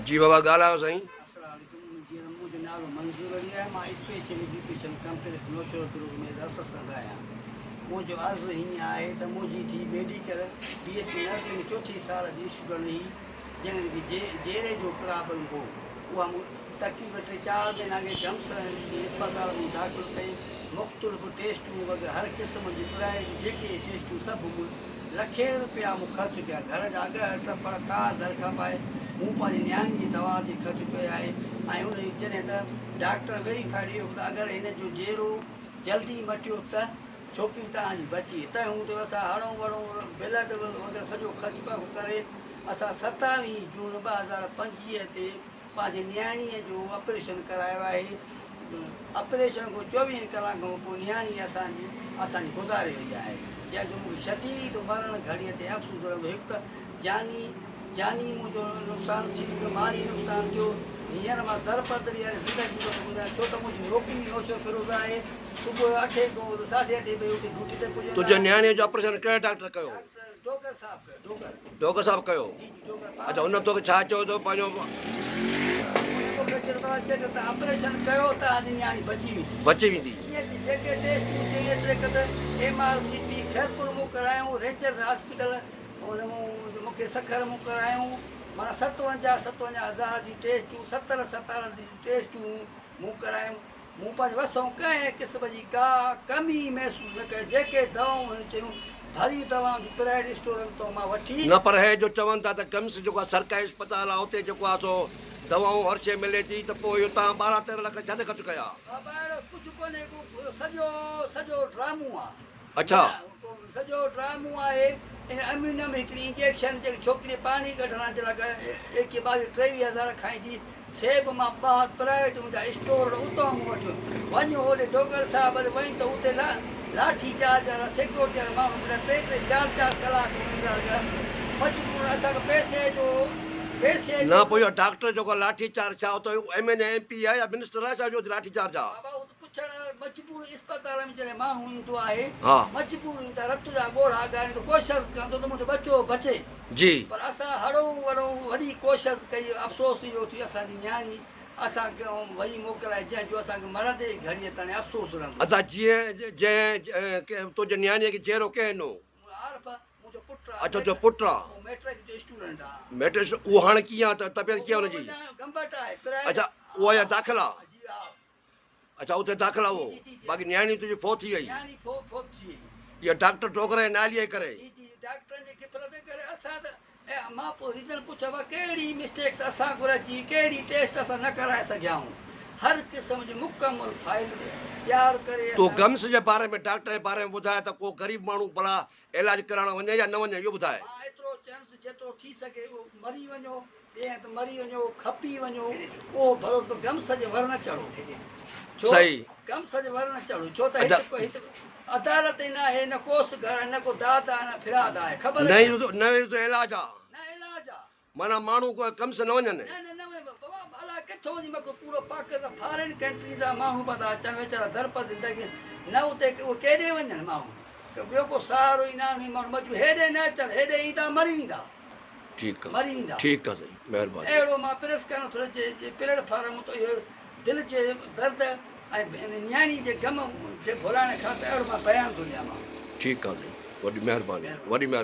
जी बाबा ॻाल्हायो साईं। मुंहिंजो नालो मंज़ूर अली आहे। मां special education complete Nowshahr group में रसद आहियां। मुंहिंजो अर्ज़ु हीअं आहे त मुंहिंजी धीउ मेडिकल BSc नर्सिंग चोथी साल जी स्टूडेंट हुई, जंहिंखे जेरे जो प्रॉब्लम हो। उहा तक़रीबन 3-4 महीना अॻे गम्स अस्पताल में दाख़िल कई। मुख़्तलिफ़ टेस्टूं वग़ैरह हर क़िस्म जी प्राइवेट जेके टेस्टूं सभु लखे रुपया मूं ख़र्चु कया। घर जा अघ हट पर का दरख़ा पाए मूं पंहिंजी नियाणी जी दवा ते ख़र्चु कयो आहे। ऐं उन जॾहिं त डॉक्टर वेरीफाइड इहो त अगरि हिन जो जेरो जल्दी मटियो त छोकिरी तव्हांजी बची। त हूं त असां हड़ूं वड़ूं ब्लड वग़ैरह सॼो ख़र्चु पिया करे असां 27 जून 2025 ते पंहिंजी नियाणीअ जो ऑपरेशन करायो आहे। ऑपरेशन खां 24 कलाक खां पोइ नियाणी असांजी गुज़ारे वई आहे, जंहिंजो मूंखे शदीद मरण घड़ीअ ते अफ़सोस रहंदो। हिकु त जानी मुंहिंजो नुक़सानु थी वियो, माली नुक़सानु थियो। हींअर मां दरपदरी वारी ज़िंदगी थो गुज़ारियां, छो त मुंहिंजी नौकिरी नौशहर फिरोज़ आहे। सुबुह 8 खां 8:30 बजे उते ड्यूटी ते पुॼंदो। तुंहिंजे नियाणीअ जो ऑपरेशन कहिड़े डॉक्टर कयो? डोगर साहब कयो। डोगर साहब कयो? अच्छा, हुन तोखे छा चयो तो पंहिंजो? ऑपरेशन कयो त नियाणी बची वेंदी। जेके टेस्ट MRCP खैरपुर मूं करायूं, रेंजर हॉस्पिटल हुन मूंखे सखर मूं करायूं। माना 57,000 जी टेस्टूं, 70 जी टेस्टूं मूं करायूं। मूं पंहिंजे वसों कंहिं क़िस्म जी का कमी महसूसु न कई। जेके दवाऊं चयूं भरी दवाऊं प्राइवेट स्टोरनि तां मां वठी न, पर हे जो चवनि था त गम्स जेको आहे सरकारी अस्पताल आहे, उते जेको आहे सो दवाऊं हर शइ मिले थी, त पोइ इहो तव्हां 12-13 लख छा ख़र्चु कया? कुझु कोन्हे, सॼो ड्रामो आहे। अच्छा, सॼो ड्रामो आहे। इन अम्यूनियम हिकिड़ी इंजेक्शन जेकी छोकिरी पाणी कढण जे लाइ 22-23 खाईंदी। सेब मां 2 प्राइवेट मुंहिंजा स्टोर उतां मूं वठियो। वञो होॾे डोगर साहिब वञी त उते लाठी चार्ज वारा सिक्योरिटी वारा माण्हू 3-4 कलाक मजबूर। असांखे पैसे न पोइ इहो डॉक्टर जेको लाठी चार्ज छा हुते MLA MP आहे या मिनिस्टर आहे छा जो लाठी चार्ज आहे? बाबा पुछण मजबूर इस्पताल में जॾहिं माण्हू ईंदो आहे, हा, मजबूर ईंदा रत जा ॻोढ़ा ॻाइनि त कोशिशि कंदो त मुंहिंजो बचो बचे जी। पर असां हड़ूं वड़ूं वॾी कोशिशि कई। अफ़सोस इहो थी असांजी नियाणी असांखे वही मोकिलाए, जंहिंजो असांखे मरंदे घड़ीअ ताईं अफ़सोस रहंदो। अच्छा, जीअं जंहिं तुंहिंजे नियाणीअ खे चेरो कंहिं ॾिनो? मुंहिंजो पुटु आहे। अच्छा, जो पुटु आहे मैट्रिक जो स्टूडेंट आहे। मैट्रिक, उहो हाणे कीअं आहे? तबियत कीअं हुनजी? गंभट आहे। अच्छा, उहा या दाख़िल आहे? जी हा। अच्छा, उते दाख़िल आहे उहो। बाक़ी नियाणी तुंहिंजी फोत थी वई? नियाणी फोत थी वई। इहा डॉक्टर डोगर जे नालीअ जे करे? जी डॉक्टरनि जे ख़िफ़लत जे करे। असां त मां पोइ रीज़न पुछियो आहे कहिड़ी मिस्टेक्स असां घुरिजी, कहिड़ी टेस्ट असां न कराए सघियाऊं। हर क़िस्म जी मुकमल फाइल तयारु करे। तूं गम्स जे बारे में, डॉक्टर जे बारे में ॿुधाए त को ग़रीब माण्हू भला इलाज कराइण वञे या न वञे, इहो ॿुधाए। मां एतिरो चयुमि जेतिरो थी सघे उहो मरी वञो, ॿिए त मरी वञो, खपी वञो, उहो भलो गम्स जे वर न चढ़ो। सही, गम्स जे वर न चढ़ो। छो त हिते अदालत ई न आहे, न कोस घर, न को दाद आहे, न फिराद आहे। ख़बर न इलाज आहे, न इलाज आहे। माना माण्हू गम्स न वञनि। अलाए किथो वञी मूंखे पूरो पाकिस्तान फॉरेन कंट्री जा माण्हू पिया था अचनि वीचारा दरपद ज़िंदगी न। उते उहे केॾे वञनि माण्हू? ॿियो को सहारो ई न आहे। माण्हू मजबूर हेॾे न अचनि, हेॾे ईंदा मरी वेंदा। ठीकु आहे, मरी वेंदा। ठीकु आहे, सही, महिरबानी। अहिड़ो मां प्रेस कॉन्फ्रेंस जे प्लेटफॉर्म तो इहो दिलि जे दर्द ऐं नियाणी जे ग़म खे भुलाइण खां त अहिड़ो मां बयानु थो ॾियां। ठीकु आहे, वॾी महिरबानी, वॾी महिरबानी।